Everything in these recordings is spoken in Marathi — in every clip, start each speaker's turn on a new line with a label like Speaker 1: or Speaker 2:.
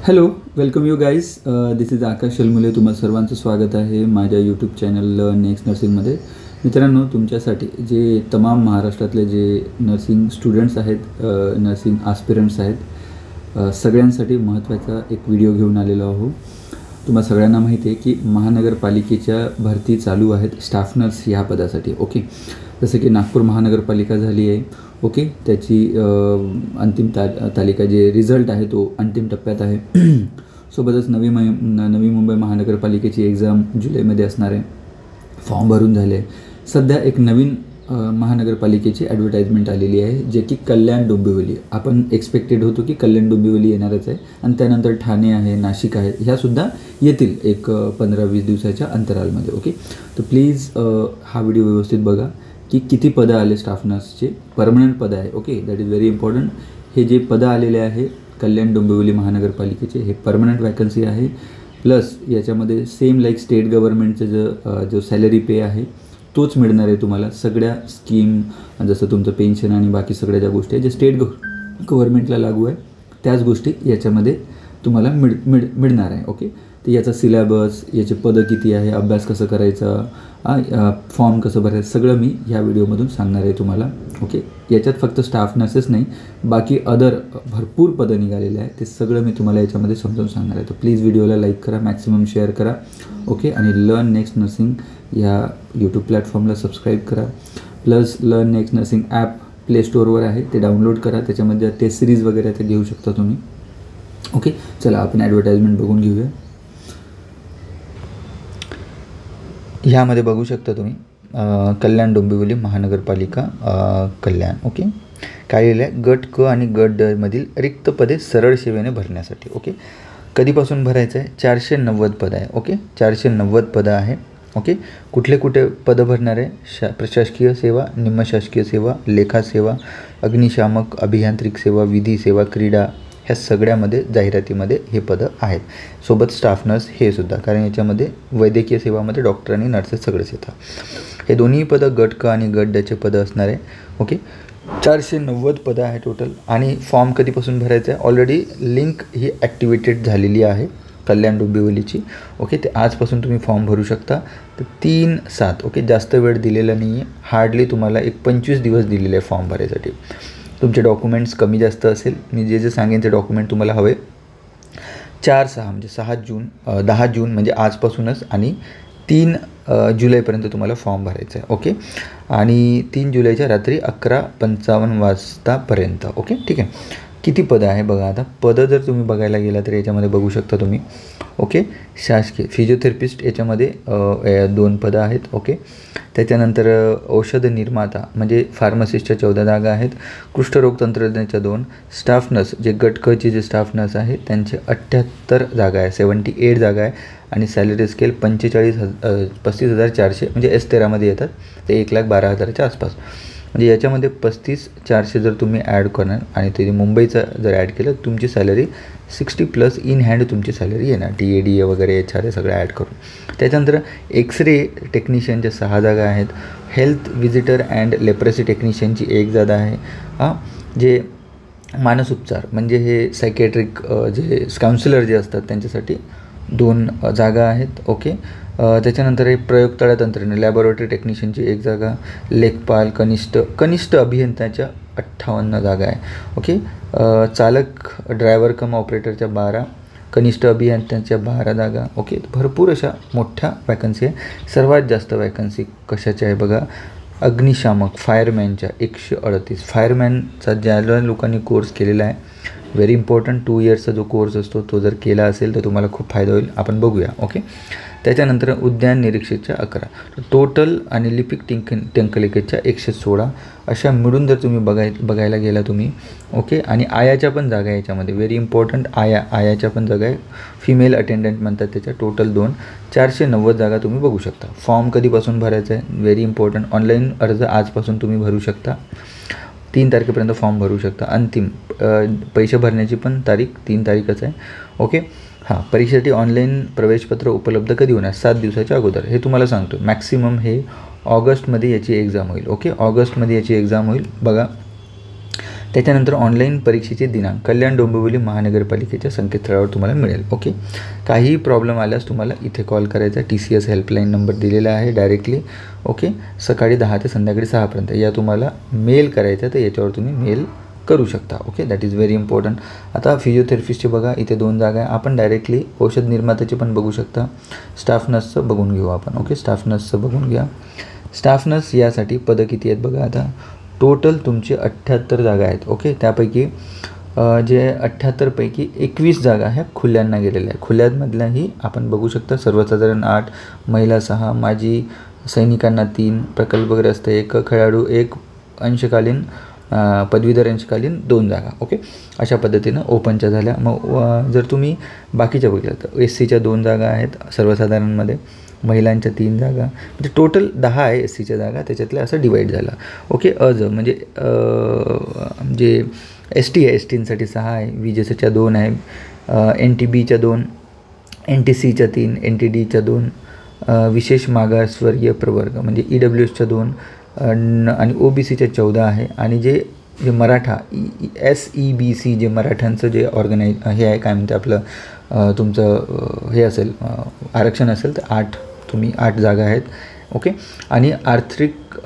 Speaker 1: Hello, welcome you guys. This is Akash Shalmule. तुम्हा सर्वांचं स्वागत आहे माझ्या यूट्यूब चॅनल नेक्स्ट नर्सिंगमध्ये. मित्रांनो, तुमच्यासाठी जे तमाम महाराष्ट्रातले जे नर्सिंग स्टुडंट्स आहेत, नर्सिंग आस्पिरंट्स आहेत, सगळ्यांसाठी महत्त्वाचा एक व्हिडिओ घेऊन आलेलो आहो. तुम्हा सगळ्यांना माहिती आहे की महानगरपालिकेच्या भरती चालू आहेत स्टाफ नर्स ह्या पदासाठी. ओके, जसं की नागपूर महानगरपालिका झाली आहे. ओके, त्याची अंतिम तालिका जे रिझल्ट आहे तो अंतिम टप्प्यात आहे. सोबतच नवी मुंबई महानगरपालिकेची एक्झाम जुलैमध्ये असणार आहे. फॉर्म भरून झाले. सध्या एक नवीन महानगरपालिकेची ॲडव्हर्टाईजमेंट आलेली आहे, जे की कल्याण डोंबिवली. आपण एक्सपेक्टेड होतो की कल्याण डोंबिवली येणारच आहे, आणि त्यानंतर ठाणे आहे, नाशिक आहे, ह्यासुद्धा येतील एक 15-20 दिवसाच्या अंतरालमध्ये. ओके, तर प्लीज हा व्हिडिओ व्यवस्थित बघा की किती पदं आले स्टाफ नर्सचे. परमनंट पदं आहे. Okay, that is very important. हे जे पदं आलेले आहे कल्याण डोंबिवली महानगरपालिकेचे, हे परमनंट वॅकन्सी आहे. प्लस याच्यामध्ये सेम लाईक स्टेट गव्हर्नमेंटचं जो सॅलरी पे आहे तोच मिळणार आहे तुम्हाला. सगळ्या स्कीम, जसं तुमचं पेन्शन आणि बाकी सगळ्या ज्या गोष्टी आहेत जे स्टेट गव्हर्नमेंटला लागू आहे, त्याच गोष्टी याच्यामध्ये तुम्हाला मिळणार आहे. ओके, तर याचा सिलेबस, याचे पदं किती आहे, अभ्यास कसं करायचा, फॉर्म कसं भरायचं, सगळं मी ह्या व्हिडिओमधून सांगणार आहे तुम्हाला. ओके, याच्यात फक्त स्टाफ नर्सेस नाही, बाकी अदर भरपूर पदं निघालेले आहे, ते सगळं मी तुम्हाला याच्यामध्ये समजावून सांगणार आहे. तर प्लीज व्हिडिओला लाईक करा, मॅक्सिमम शेअर करा. ओके, आणि लर्न नेक्स्ट नर्सिंग या यूट्यूब प्लॅटफॉर्मला सबस्क्राईब करा. Plus learn next nursing app play स्टोअरवर आहे, ते डाउनलोड करा. त्याच्यामध्ये टेस्ट सिरीज वगैरे ते घेऊ शकता तुम्ही. ओके, चला आपण ॲडव्हर्टाईजमेंट बघून घेऊया. ह्यामध्ये बघू शकता तुम्ही कल्याण डोंबिवली महानगरपालिका कल्याण. ओके, काय लिहिलं आहे, गट क आणि गट ड मधील रिक्त पदे सरळ सेवेने भरण्यासाठी. ओके, कधीपासून भरायचं आहे? 490 पदं आहे. ओके, 490 पदं आहे. ओके, कुठले पदं भरणार आहे? प्रशासकीय सेवा, निमशासकीय सेवा, लेखा सेवा, अग्निशामक, अभियांत्रिक सेवा, विधी सेवा, क्रीडा, ह्या सगळ्यामध्ये जाहिरातीमध्ये हे पदं आहेत. सोबत स्टाफ नर्स हे सुद्धा, कारण याच्यामध्ये वैद्यकीय सेवामध्ये डॉक्टर आणि नर्सेस सगळेच येतात. हे दोन्ही पदं गट क आणि गट डचे पदं असणार आहे. ओके, 490 पदं आहे टोटल. आणि फॉर्म कधीपासून भरायचं आहे? ऑलरेडी लिंक ही ॲक्टिवेटेड झालेली आहे कल्याण डोंबिवलीची. ओके, ते आजपासून तुम्ही फॉर्म भरू शकता. तर 3/7. ओके, जास्त वेळ दिलेला नाही आहे. हार्डली तुम्हाला एक 25 दिवस दिलेले आहे फॉर्म भरायसाठी. तुमचे डॉक्युमेंट्स कमी जास्त असेल, मी जे सांगेन ते डॉक्युमेंट तुम्हाला हवे. 4/6 म्हणजे 10 जून म्हणजे आजपासूनच, आणि 3 जुलैपर्यंत तुम्हाला फॉर्म भरायचा आहे. ओके, आणि 3 जुलैच्या रात्री 11:55 वाजतापर्यंत. ओके, ठीक आहे. किती पदं आहे बघा. आता पदं जर तुम्ही बघायला गेला तर याच्यामध्ये बघू शकता तुम्ही. ओके, शासकीय फिजिओथेरपिस्ट याच्यामध्ये 2 पदं आहेत. ओके, त्याच्यानंतर औषध निर्माता म्हणजे फार्मसिस्टच्या 14 जागा आहेत. कुष्ठरोग तंत्रज्ञाच्या 2. स्टाफ नर्स जे गट क चे जे स्टाफ नर्स आहे त्यांचे 78 जागा आहे, 78 जागा आहे. आणि सॅलरी स्केल 35,400 म्हणजे S13मध्ये येतात, ते 1,12,000च्या आसपास. म्हणजे याच्यामध्ये 35,400 जर तुम्ही ॲड करणार आणि ते मुंबईचं जर ॲड केलं, तुमची सॅलरी 60+ इन हँड तुमची सॅलरी येणार, DA वगैरे HR सगळं ॲड करून. त्याच्यानंतर एक्सरे टेक्निशियनच्या 6 जागा आहेत. हेल्थ विजिटर अँड लेप्रसी टेक्निशियनची 1 जागा आहे. जे मानसोपचार म्हणजे हे सायकॅट्रिक जे काउन्सिलर जे असतात त्यांच्यासाठी 2 जागा आहेत. ओके, त्याच्यानंतर हे प्रयोगशाळा तंत्रज्ञ लॅबोरेटरी टेक्निशियनची 1 जागा. लेखपाल कनिष्ठ अभियंत्याच्या 58 जागा आहे. ओके, चालक ड्रायव्हर कम ऑपरेटरच्या 12, कनिष्ठ अभियंत्याच्या 12 जागा. ओके, भरपूर अशा मोठ्या वॅकन्सी आहे. सर्वात जास्त वॅकन्सी कशाच्या आहे बघा, अग्निशामक फायरमॅनच्या 138. फायरमॅनचा ज्या लोकांनी कोर्स केलेला आहे, व्हेरी इम्पॉर्टंट 2 इयर्सचा जो कोर्स असतो तो जर केला असेल तर तुम्हाला खूप फायदा होईल. आपण बघूया. ओके, त्याच्यानंतर उद्यान निरीक्षकच्या 11, टोटल आणि लिपिक टंकलेखच्या 116. अशा मिळून जर तुम्ही बघायला गेला तुम्ही. ओके, आणि आयाच्या पण जागा आहे याच्यामध्ये, व्हेरी इम्पॉर्टंट. आयाच्या पण जागा आहे, फिमेल अटेंडंट म्हणतात त्याच्या. टोटल 2, 490 जागा तुम्ही बघू शकता. फॉर्म कधीपासून भरायचा आहे? Very important. ऑनलाईन अर्ज आजपासून तुम्ही भरू शकता. 3 तारखेपर्यंत फॉर्म भरू शकता. अंतिम पैसे भरण्याची पण तारीख 3 तारीखच आहे. ओके, परीक्षेसाठी ऑनलाईन प्रवेशपत्र उपलब्ध कधी होणार? 7 दिवसाच्या अगोदर. हे तुम्हाला सांगतो. मॅक्सिमम हे ऑगस्टमध्ये याची एक्झाम होईल. ओके, ऑगस्टमध्ये याची एक्झाम होईल. बघा, त्याच्यानंतर ऑनलाईन परीक्षेचे दिनांक कल्याण डोंबिवली महानगरपालिकेच्या संकेतस्थळावर तुम्हाला मिळेल. ओके, काही प्रॉब्लेम आल्यास तुम्हाला इथे कॉल करायचा. TCS हेल्पलाईन नंबर दिलेला आहे डायरेक्टली. ओके, सकाळी 10 ते संध्याकाळी 6पर्यंत या तुम्हाला मेल करायचा, तर याच्यावर तुम्ही मेल करू शकता. Okay, that is very important. आता फिजिओथेरपिस्टचे बघा इथे 2 जागा आहे. आपण डायरेक्टली औषध निर्मात्याचे पण बघू शकता. स्टाफ नर्सचं बघून घेऊ आपण. ओके, स्टाफ नर्सचं बघून घ्या. स्टाफ नर्स यासाठी पदं किती आहेत बघा. आता टोटल तुमचे 78 जागा आहेत. ओके, त्यापैकी जे 78 पैकी 21 जागा ह्या खुल्यांना गेलेल्या आहे. खुल्यांमधल्याही आपण बघू शकता सर्वसाधारण 8, महिला 6, माजी सैनिकांना 3, प्रकल्पग्रस्त 1, खेळाडू 1, अंशकालीन पदवीधर अंशकालीन 2 जागा. ओके, अशा पद्धतीनं ओपनच्या झाल्या. मग जर तुम्ही बाकीच्या बघितलं तर SCच्या 2 जागा आहेत सर्वसाधारणमध्ये, महिलांच्या 3 जागा, म्हणजे टोटल 10 आहे SCच्या जागा, त्याच्यातल्या असं डिवाईड झालं. ओके, म्हणजे जे ST आहे STसाठी 6 आहे, VJSच्या 2 आहे, NTBच्या 2, NTCच्या 3, NTDच्या 2, विशेष मागासवर्गीय प्रवर्ग म्हणजे EWSच्या 2 आणि OBCच्या 14 आहे. आणि जे मराठा SEBC जे मराठ्यांचं जे हे आहे काय म्हणते आपलं तुमचं हे असेल आरक्षण असेल तर 8 जागा आहेत. ओके, आणि आर्थिक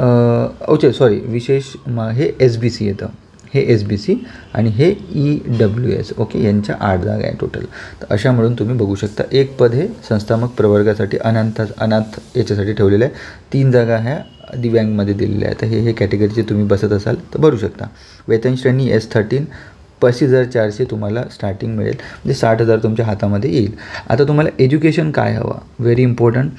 Speaker 1: विशेष हे SBC येतं, हे SBC आणि हे EWS. ओके, यांच्या 8 जागा आहे टोटल. तर अशा म्हणून तुम्ही बघू शकता. एक पद हे संस्थात्मक प्रवर्गासाठी अनाथ याच्यासाठी ठेवलेलं आहे. 3 जागा ह्या दिव्यांगमध्ये दिलेल्या आहेत. तर हे कॅटेगरीचे तुम्ही बसत असाल तर भरू शकता. वेतन श्रेणी S13 35,400 तुम्हाला स्टार्टिंग मिळेल, म्हणजे 60,000 तुमच्या हातामध्ये येईल. आता तुम्हाला एज्युकेशन काय हवं, व्हेरी इम्पॉर्टंट.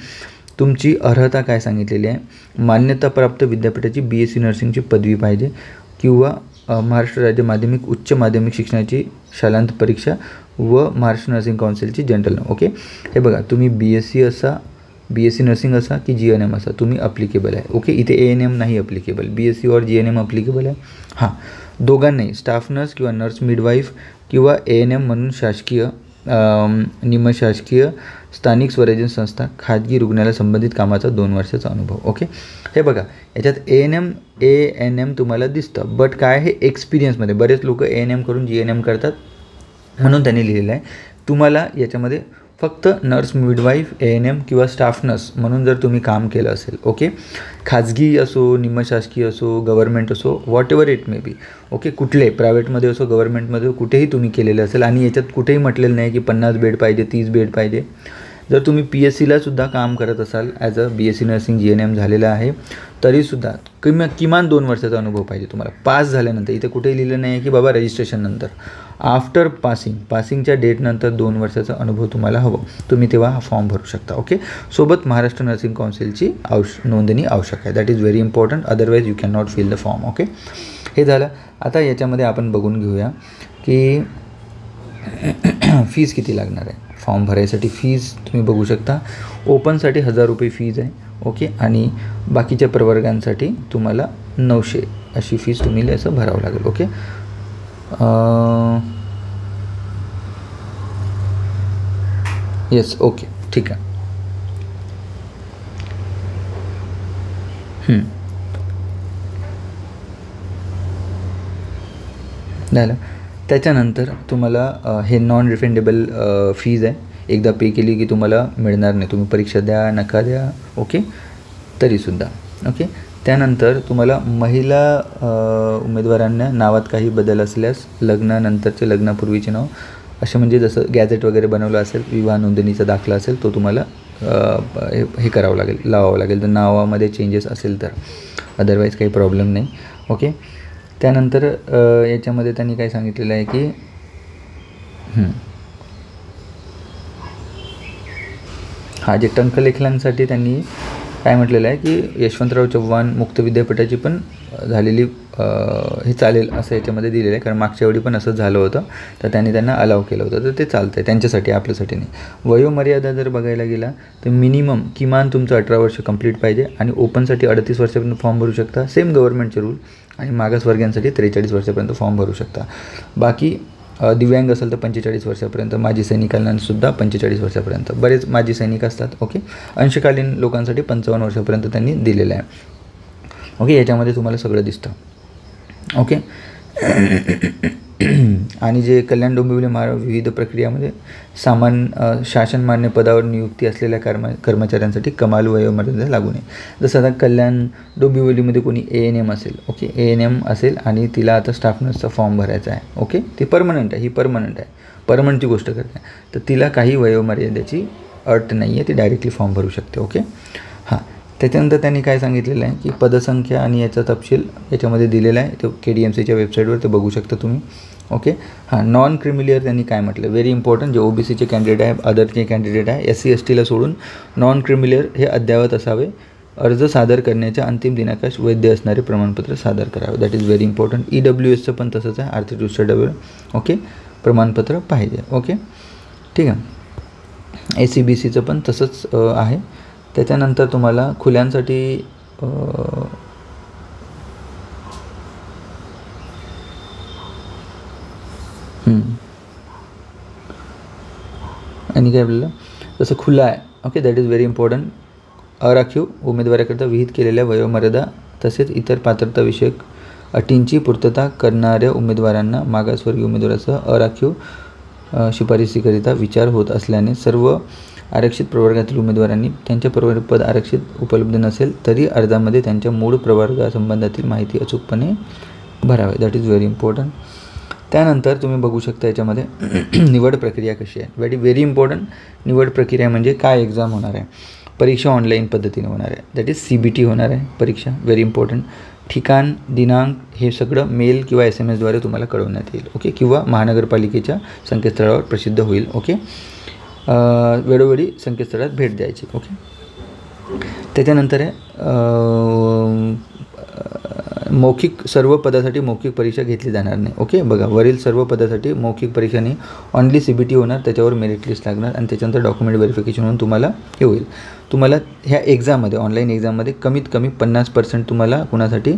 Speaker 1: तुमची अर्हता काय सांगितलेली आहे. मान्यताप्राप्त विद्यापीठाची BSc नर्सिंगची पदवी पाहिजे किंवा महाराष्ट्र राज्य माध्यमिक उच्च माध्यमिक शिक्षणाची शालांत परीक्षा व महाराष्ट्र नर्सिंग काउन्सिलची जनरल. ओके, हे बघा तुम्ही BSc नर्सिंग असा की GNM असा तुम्ही अप्लिकेबल आहे. ओके, इथे ANM नाही अप्लिकेबल, BSc और GNM अप्लिकेबल आहे. हां, दोघांनाही स्टाफ नर्स किंवा नर्स मिडवाईफ किंवा ANM म्हणून शासकीय निमशासकीय स्थानिक स्वराज्य संस्था खाजगी रुग्णालय संबंधित कामाचा 2 वर्षाचा अनुभव. ओके, हे बघा याच्यात ANM तुम्हाला दिसतं, बट काय हे एक्सपिरियन्समध्ये बरेच लोक ANM करून GNM करतात म्हणून त्यांनी लिहिलेलं आहे. तुम्हाला याच्यामध्ये फक्त नर्स मिडवाईफ ANM किंवा स्टाफ नर्स म्हणून जर तुम्ही काम केलं असेल, ओके, खाजगी असो निमशासकीय असो गव्हर्नमेंट असो what ever it may be, okay, कुठले प्रायव्हेटमध्ये असो गव्हर्नमेंटमध्ये कुठेही तुम्ही केलेलं असेल आणि याच्यात कुठेही म्हटलेलं नाही की 50 बेड पाहिजे 30 बेड पाहिजे. जर तुम्ही PSCला सुद्धा काम करत असाल as a BSc nursing GNM झालेलं आहे तरीसुद्धा किमान 2 वर्षाचा अनुभव पाहिजे तुम्हाला. पास झाल्यानंतर इथे कुठेही लिहिलं नाही आहे की बाबा रजिस्ट्रेशन नंतर, आफ्टर पासिंगच्या डेटनंतर 2 वर्षाचा अनुभव तुम्हाला हवं, तुम्ही तेव्हा हा फॉर्म भरू शकता. ओके, सोबत महाराष्ट्र नर्सिंग काउन्सिलची नोंदणी आवश्यक आहे. That is very important, otherwise you can not fill the form. Okay, हे झालं. आता याच्यामध्ये आपण बघून घेऊया की फीज किती लागणार आहे. फॉर्म भरायसाठी फीज तुम्ही बघू शकता. ओपनसाठी 1000 रुपये फीज आहे. ओके, आणि बाकीच्या प्रवर्गांसाठी तुम्हाला 900 अशी फीज तुम्ही असं भरावं लागेल. ओके, येस, ओके, ठीक आहे. झालं. त्याच्यानंतर तुम्हाला हे नॉन रिफंडेबल फीज आहे. एकदा पे केली की तुम्हाला मिळणार नाही, तुम्ही परीक्षा द्या नका द्या. ओके, तरीसुद्धा. ओके, त्यानंतर तुम्हाला महिला उमेदवारांना नावात काही बदल असल्यास लग्नानंतरचे लग्नापूर्वीचे नाव असे म्हणजे जसं गॅझेट वगैरे बनवलं असेल, विवाह नोंदणीचा दाखला असेल तो तुम्हाला हे करावं लागेल, लावावं लागेल जर नावामध्ये चेंजेस असेल तर, अदरवाईज काही प्रॉब्लेम नाही. ओके, त्यानंतर याच्यामध्ये त्यांनी काय सांगितलेलं आहे की जे टंकलेखनांसाठी त्यांनी काय म्हटलेलं आहे की यशवंतराव चव्हाण मुक्त विद्यापीठाची पण झालेली हे चालेल असं याच्यामध्ये दिलेलं आहे, कारण मागच्या वेळी पण असंच झालं होतं तर त्यांनी त्यांना अलाव केलं होतं, तर ते चालतं आहे त्यांच्यासाठी, आपल्यासाठी नाही. वयोमर्यादा जर बघायला गेला तर मिनिमम किमान तुमचं 18 वर्ष कंप्लीट पाहिजे आणि ओपनसाठी 38 वर्षापर्यंत फॉर्म भरू शकता, सेम गव्हर्नमेंटचे रूल, आणि मागासवर्गीयांसाठी 43 वर्षापर्यंत फॉर्म भरू शकता. बाकी दिव्यांग असेल तर 45 वर्षापर्यंत, माजी सैनिकांनासुद्धा 45 वर्षापर्यंत, बरेच माजी सैनिक असतात. ओके, अंशकालीन लोकांसाठी 55 वर्षापर्यंत त्यांनी दिलेलं आहे. ओके, याच्यामध्ये तुम्हाला सगळं दिसतं. ओके, आणि जे कल्याण डोंबिवली महाराज विविध प्रक्रियामध्ये शासन मान्य पदावर नियुक्ती असलेल्या कर्मचाऱ्यांसाठी कमाल वयोमर्यादा लागू नये. जसं आता कल्याण डोंबिवलीमध्ये कोणी ANM असेल, ओके, ANM असेल आणि तिला आता स्टाफ नर्सचा फॉर्म भरायचा आहे, ओके, ती परमनंट आहे, ही परमनंट आहे, परमनंटची गोष्ट करते, तर तिला काही वयोमर्यादेची अट नाही आहे, ती डायरेक्टली फॉर्म भरू शकते, ओके. हां, त्याच्यानंतर त्यांनी काय सांगितलेलं आहे की पदसंख्या आणि याचा तपशील याच्यामध्ये दिलेला आहे, तो KDMCच्या वेबसाईटवर ते बघू शकता तुम्ही, ओके. हां, नॉन क्रिमिलियर त्यांनी काय म्हटलं, व्हेरी इम्पॉर्टंट, जे OBCचे कॅन्डिडेट आहे, अदरचे कॅन्डिडेट आहे, SC STला सोडून नॉन क्रिमिलियर हे अद्ययावत असावे. अर्ज सादर करण्याच्या अंतिम दिनांकास वैध असणारे प्रमाणपत्र सादर करावे. That is very important. EWSचं पण तसंच आहे, आर्थिकदृष्ट्या डबल, ओके, प्रमाणपत्र पाहिजे, ओके, ठीक आहे. ACBCचं पण तसंच आहे. त्याच्यानंतर तुम्हाला खुल्यांसाठी आणि काय बोललं, जसं खुला आहे, okay, that is very important. अराखीव उमेदवाराकरता विहित केलेल्या वयोमर्यादा तसेच इतर पात्रताविषयक अटींची पूर्तता करणाऱ्या उमेदवारांना मागासवर्गीय उमेदवारासह अराखीव शिफारसीकरिता विचार होत असल्याने सर्व आरक्षित प्रवर्गातील उमेदवारांनी त्यांच्या प्रवर्ग पद आरक्षित उपलब्ध नसेल तरी अर्जामध्ये त्यांच्या मूळ प्रवर्गासंबंधातील माहिती अचूकपणे भरावे. That is very important. त्यानंतर तुम्ही बघू शकता याच्यामध्ये निवड प्रक्रिया कशी आहे. Very important. निवड प्रक्रिया म्हणजे काय एक्झाम होणार आहे, परीक्षा ऑनलाईन पद्धतीने होणार आहे, दॅट इज CBT होणार आहे परीक्षा. Very important. ठिकाण, दिनांक हे सगळं मेल किंवा SMS द्वारे तुम्हाला कळवण्यात येईल, ओके, किंवा महानगरपालिकेच्या संकेतस्थळावर प्रसिद्ध होईल, ओके. वेळोवेळी संकेतस्थळात भेट द्यायची, ओके. त्याच्यानंतर आहे मौखिक, सर्व पदासाठी मौखिक परीक्षा घेतली जाणार नाही, ओके. बघा, वरील सर्व पदासाठी मौखिक परीक्षा नाही, ऑनली CBT होणार, त्याच्यावर मेरिट लिस्ट लागणार आणि त्याच्यानंतर डॉक्युमेंट व्हेरिफिकेशन होऊन तुम्हाला हे होईल. तुम्हाला ह्या एक्झाममध्ये, ऑनलाईन एक्झाममध्ये कमीत कमी 50% तुम्हाला कुणासाठी,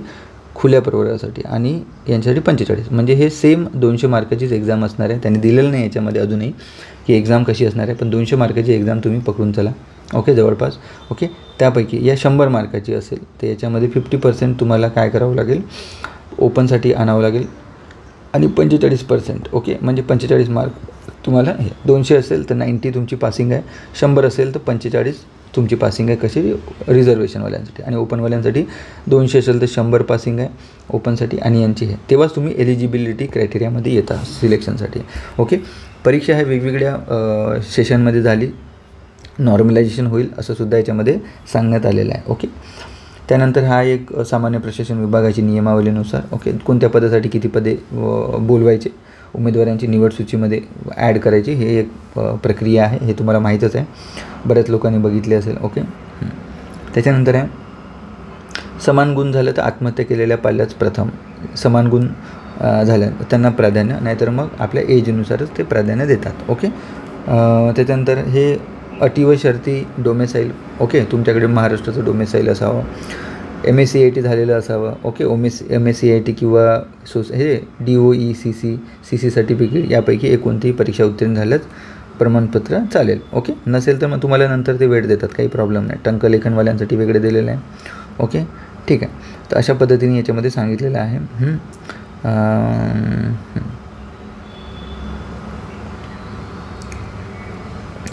Speaker 1: खुल्या प्रवर्गासाठी आणि यांच्यासाठी 45, म्हणजे हे सेम 200 मार्काचीच एक्झाम असणार आहे. त्यांनी दिलेलं नाही याच्यामध्ये अजूनही की एक्झाम कशी असणार आहे, पण 200 मार्काची एक्झाम तुम्ही पकडून चला, ओके, जवळपास, ओके. त्यापैकी या 100 मार्काची असेल तर याच्यामध्ये 50% तुम्हाला काय करावं लागेल, ओपनसाठी आणावं लागेल आणि 45%, ओके, म्हणजे 45 मार्क तुम्हाला, हे 200 असेल तर 90 तुमची पासिंग आहे, 100 असेल तर 45 तुमची पासिंग आहे, कशी, रिझर्वेशनवाल्यांसाठी. आणि ओपनवाल्यांसाठी 200 असेल तर 100 पासिंग आहे ओपनसाठी आणि यांची आहे, तेव्हाच तुम्ही एलिजिबिलिटी क्रायटेरियामध्ये येता सिलेक्शनसाठी, ओके. परीक्षा ह्या वेगवेगळ्या सेशनमध्ये झाली, नॉर्मलायझेशन होईल असं सुद्धा याच्यामध्ये सांगण्यात आलेलं आहे, ओके. त्यानंतर हा एक सामान्य प्रशासन विभागाची नियमावलीनुसार, ओके, कोणत्या पदासाठी किती पदे बोलवायचे, उमेदवारांची निवड सूचीमध्ये ॲड करायची, हे एक प्रक्रिया आहे, हे तुम्हाला माहीतच आहे, बऱ्याच लोकांनी बघितले असेल, ओके. त्याच्यानंतर आहे समान गुण झालं तर आत्महत्या केलेल्या पाल्याच प्रथम, समान गुण झालं त्यांना प्राधान्य, नाहीतर मग आपल्या एजनुसारच ते प्राधान्य देतात, ओके. त्याच्यानंतर हे अटी व शर्ती, डोमेसाईल, ओके, तुमच्याकडे महाराष्ट्राचं डोमेसाईल असावं, MSc झालेलं असावं, ओके, MSc किंवा हे DOE CC सर्टिफिकेट यापैकी कोणतीही परीक्षा उत्तीर्ण झाल्यास प्रमाणपत्र चालेल, ओके. नसेल तर मग तुम्हाला नंतर ते वेळ देतात, काही प्रॉब्लेम नाही. टंकलेखनवाल्यांसाठी वेगळे दिलेलं आहे, ओके, ठीक आहे. तर अशा पद्धतीने याच्यामध्ये सांगितलेलं आहे.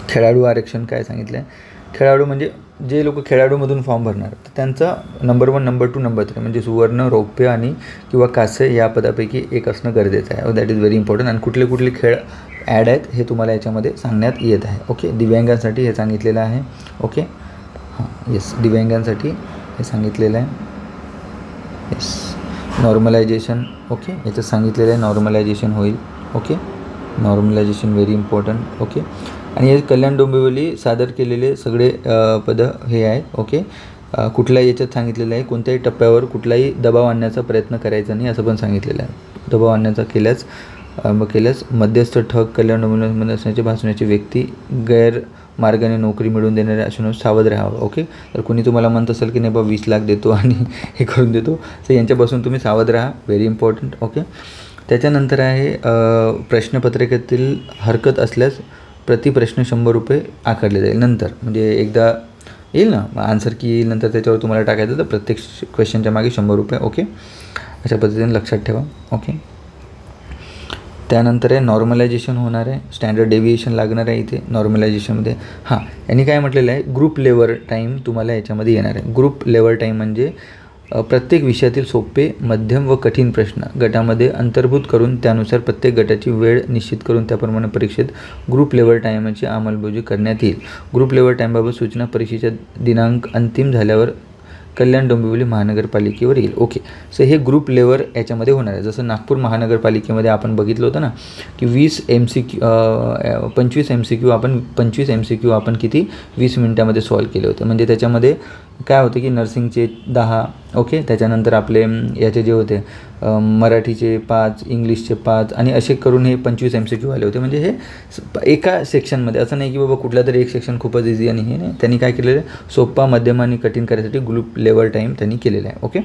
Speaker 1: खेळाडू आरक्षण काय सांगितलं आहे. खेळाडू म्हणजे जे लोक खेळाडूमधून फॉर्म भरणार तर त्यांचा नंबर 1, नंबर 2, नंबर 3 म्हणजे सुवर्ण, रौप्य आणि किंवा कांस्य या पदापैकी एक असणं गरजेचं आहे. That is very important. आणि कुठले कुठले खेळ ॲड आहेत हे तुम्हाला याच्यामध्ये सांगण्यात येत आहे, ओके. दिव्यांगांसाठी हे सांगितलेलं आहे, ओके. हां, येस, दिव्यांगांसाठी हे सांगितलेलं आहे, येस. नॉर्मलायझेशन, ओके, याचं सांगितलेलं आहे, नॉर्मलायझेशन होईल, okay. Normalisation very important, okay. आणि हे कल्याण डोंबिवली सादर केलेले सगळे पदं हे आहेत, ओके. कुठल्याही याच्यात सांगितलेलं आहे कोणत्याही टप्प्यावर कुठलाही दबाव आणण्याचा प्रयत्न करायचा नाही असं पण सांगितलेलं आहे. दबाव आणण्याचा केल्यास मध्यस्थ, ठग, कल्याण डोंबिवलीमध्ये असण्याची भासण्याची व्यक्ती, गैरमार्गाने नोकरी मिळवून देणारे असून सावध राहावं, ओके. तर कोणी तुम्हाला म्हणत असेल की नाही बा 20 लाख देतो आणि हे करून देतो, तर यांच्यापासून तुम्ही सावध राहा, व्हेरी इम्पॉर्टंट, ओके. त्याच्यानंतर आहे प्रश्नपत्रिकेतील हरकत असल्यास प्रति प्रश्न 100 रुपये आकारले जाईल. नंतर म्हणजे एकदा येईल ना आन्सर की येईल, नंतर त्याच्यावर तुम्हाला टाकायचं, तर प्रत्येक क्वेश्चनच्या मागे 100 रुपये, ओके. अशा पद्धतीने लक्षात ठेवा, ओके. त्यानंतर आहे नॉर्मलायझेशन होणार आहे, स्टँडर्ड डेव्हिएशन लागणार आहे इथे नॉर्मलायझेशनमध्ये. हां, यांनी काय म्हटलेलं आहे, ग्रुप लेवल टाईम तुम्हाला याच्यामध्ये येणार आहे. ग्रुप लेवल टाईम म्हणजे प्रत्येक विषयातील सोपे, मध्यम व कठीण प्रश्न गटामध्ये अंतर्भूत करून त्यानुसार प्रत्येक गटाची वेळ निश्चित करून त्याप्रमाणे परीक्षेत ग्रुप लेवल टाईमची अंमलबजावणी करण्यात येईल. ग्रुप लेवल टाईमबाबत सूचना परीक्षेचा दिनांक अंतिम झाल्यावर कल्याण डोंबिवली महानगरपालिकेवर येईल. ओके, सो हे ग्रुप लेवल याच्यामध्ये होणार आहे. जसं नागपूर महानगरपालिकेमध्ये आपण बघितलं होतं ना की 25 MCQ आपण 25 MCQ आपण किती 20 मिनिटामध्ये सॉल्व केले होते. म्हणजे त्याच्यामध्ये काय होतं की नर्सिंगचे 10, ओके, त्याच्यानंतर आपले याचे जे होते मराठीचे 5, इंग्लिशचे 5 आणि असे करून हे 25 MCQ आले होते. म्हणजे हे एका सेक्शनमध्ये, असं नाही की बाबा कुठला तरी एक सेक्शन खूपच इझी आणि हे नाही. त्यांनी काय केलेलं आहे, सोपा, मध्यम आणि कठीण करण्यासाठी ग्रुप लेवल टाईम त्यांनी केलेला आहे. ओके,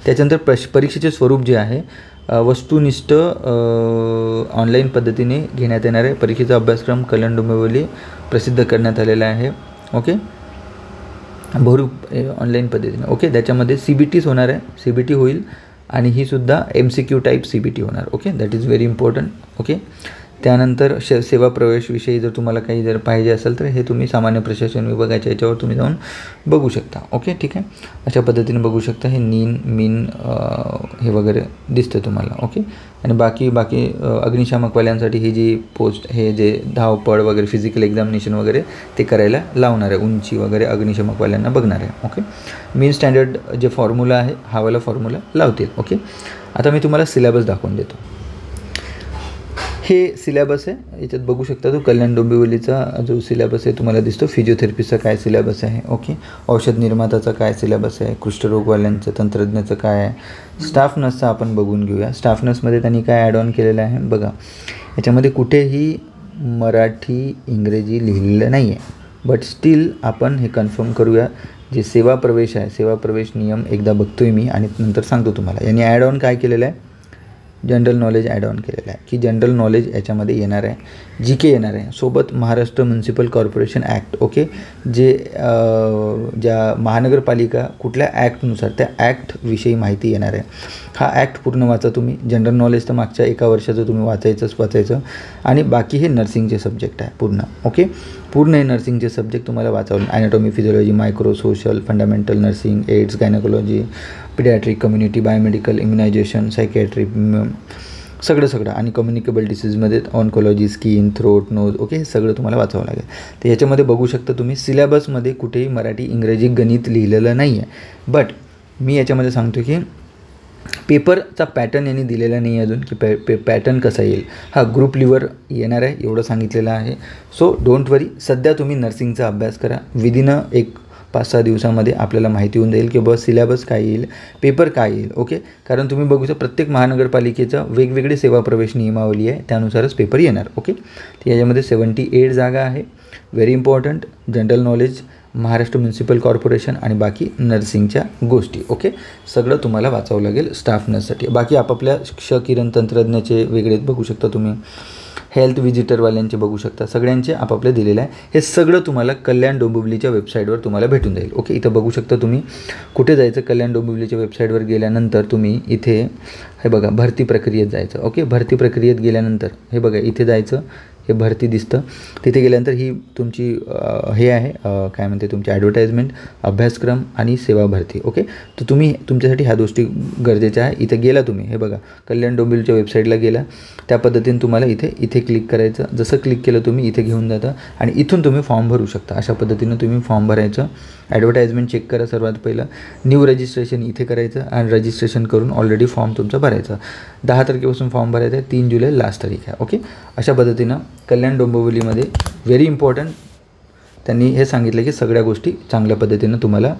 Speaker 1: त्याच्यानंतर परीक्षेचे स्वरूप जे आहे वस्तुनिष्ठ ऑनलाईन पद्धतीने घेण्यात येणार आहे. परीक्षेचा अभ्यासक्रम कल्याण डोंबिवली प्रसिद्ध करण्यात आलेला आहे. ओके, ऑनलाईन पद्धतीने. ओके, त्याच्यामध्ये CBTच होणार आहे, CBT होईल आणि ही सुद्धा MCQ टाईप CBT होणार. Okay, that is very important. Okay, त्यानंतर सेवा प्रवेशविषयी जर तुम्हाला काही जर पाहिजे असेल तर हे तुम्ही सामान्य प्रशासन विभागाच्या याच्यावर तुम्ही जाऊन बघू शकता. ओके, ठीक आहे, अशा पद्धतीने बघू शकता. हे मीन हे वगैरे दिसतं तुम्हाला. ओके, आणि बाकी अग्निशामकवाल्यांसाठी ही जी पोस्ट, हे जे धावपळ वगैरे फिजिकल एक्झामिनेशन वगैरे ते करायला लावणार आहे, उंची वगैरे अग्निशामकवाल्यांना बघणार आहे. ओके, मीन स्टँडर्ड जे फॉर्म्युला आहे हा वाला फॉर्म्युला लावतील. ओके, आता मी तुम्हाला सिलेबस दाखवून देतो. हे सिलेबस आहे, याच्यात बघू शकता तो कल्याण डोंबिवलीचा जो सिलेबस आहे तुम्हाला दिसतो. फिजिओथेरपीचा काय सिलेबस आहे, ओके, औषध निर्माताचा काय सिलेबस आहे, कुष्ठरोगवाल्यांचं, तंत्रज्ञाचं काय आहे, स्टाफ नर्सचा आपण बघून घेऊया. स्टाफ नर्समध्ये त्यांनी काय ॲड ऑन केलेलं आहे बघा. याच्यामध्ये कुठेही मराठी इंग्रजी लिहिलेलं नाही आहे, बट स्टील आपण हे कन्फर्म करूया. जे सेवा प्रवेश आहे, सेवा प्रवेश नियम एकदा बघतोय मी आणि नंतर सांगतो तुम्हाला. यांनी ॲड ऑन काय केलेलं आहे, जनरल नॉलेज ॲड ऑन केलेलं आहे की जनरल नॉलेज याच्यामध्ये येणार आहे, GK येणार आहे. सोबत Maharashtra municipal corporation act, okay, जे ज्या महानगरपालिका कुठल्या ॲक्टनुसार त्या ॲक्टविषयी माहिती येणार आहे. हा ॲक्ट पूर्ण वाचा तुम्ही. जनरल नॉलेज तर मागच्या एका वर्षाचं तुम्ही वाचायचं आणि बाकी हे नर्सिंगचे सब्जेक्ट आहे पूर्ण. ओके, पूर्ण हे नर्सिंगचे सब्जेक्ट तुम्हाला वाचावं. Anatomy, physiology, micro, social, fundamental nursing, AIDS, gynaecology, paediatric, community, biomedical, immunisation, psychiatry, सगळं आणि कम्युनिकेबल डिसीजमध्ये oncology, skin, throat, nose, okay, हे सगळं तुम्हाला वाचावं लागेल. तर याच्यामध्ये बघू शकता तुम्ही सिलेबसमध्ये कुठेही मराठी, इंग्रजी, गणित लिहिलेलं नाही आहे. बट मी याच्यामध्ये सांगतो की पेपरचा पॅटर्न यांनी दिलेला नाही अजून की पॅटर्न कसा येईल. हा ग्रुप लिव्हर येणार आहे एवढं सांगितलेलं आहे. सो डोंट वरी, सध्या तुम्ही नर्सिंगचा अभ्यास करा. विदिन एक 5-6 दिवसामध्ये आपल्याला माहिती होऊन जाईल की बस सिलेबस काय येईल, पेपर काय येईल. ओके, कारण तुम्ही बघू शकता प्रत्येक महानगरपालिकेचं वेगवेगळे सेवा प्रवेश नियमावली आहे, त्यानुसारच पेपर येणार. ओके, तर याच्यामध्ये 78 जागा आहे. Very important, general knowledge, Maharashtra municipal corporation आणि बाकी नर्सिंगच्या गोष्टी. ओके, सगळं तुम्हाला वाचावं लागेल स्टाफ नर्ससाठी. बाकी आपापल्या किरण तंत्रज्ञाचे वेगळे बघू शकता तुम्ही, हेल्थ व्हिजिटरवाल्यांचे बघू शकता, सगळ्यांचे आपापले दिलेलं आहे. हे सगळं तुम्हाला कल्याण डोंबिवलीच्या वेबसाईटवर तुम्हाला भेटून जाईल. ओके, इथं बघू शकता तुम्ही कुठे जायचं. कल्याण डोंबिवलीच्या वेबसाईटवर गेल्यानंतर तुम्ही इथे हे बघा भरती प्रक्रियेत जायचं. ओके, भरती प्रक्रियेत गेल्यानंतर हे बघा इथे जायचं, हे भरती दिसतं. तिथे गेल्यानंतर ही तुमची हे आहे काय म्हणते तुमची ॲडव्हर्टाइजमेंट, अभ्यासक्रम आणि सेवा भरती. ओके, तर तुम्ही तुमच्यासाठी ह्या गोष्टी गरजेच्या आहे. इथे गेला तुम्ही, हे बघा कल्याण डोंबिवलीच्या वेबसाईटला गेला, त्या पद्धतीने तुम्हाला इथे क्लिक करायचं. जसं क्लिक केलं तुम्ही इथे घेऊन जातं आणि इथून तुम्ही फॉर्म भरू शकता. अशा पद्धतीनं तुम्ही फॉर्म भरायचं. ॲडव्हर्टाइजमेंट चेक करा सर्वात पहिलं. न्यू रजिस्ट्रेशन इथे करायचं आणि रजिस्ट्रेशन करून ऑलरेडी फॉर्म तुमचा भरायचा. 10 तारखेपासून फॉर्म भरायचा आहे, 3 जुलै लास्ट तारीख आहे. ओके, अशा पद्धतीनं कल्याण डोंबिवलीमध्ये व्हेरी इम्पॉर्टंट त्यांनी हे सांगितलं की सगळ्या गोष्टी चांगल्या पद्धतीनं तुम्हाला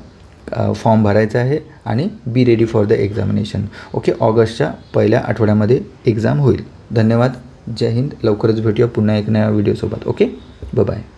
Speaker 1: फॉर्म भरायचा आहे आणि be ready for the examination. Okay, ऑगस्टच्या पहिल्या आठवड्यामध्ये एक्झाम होईल. धन्यवाद, जय हिंद. लवकरच भेटूया पुन्हा एक नव्या व्हिडिओसोबत. Okay, bye.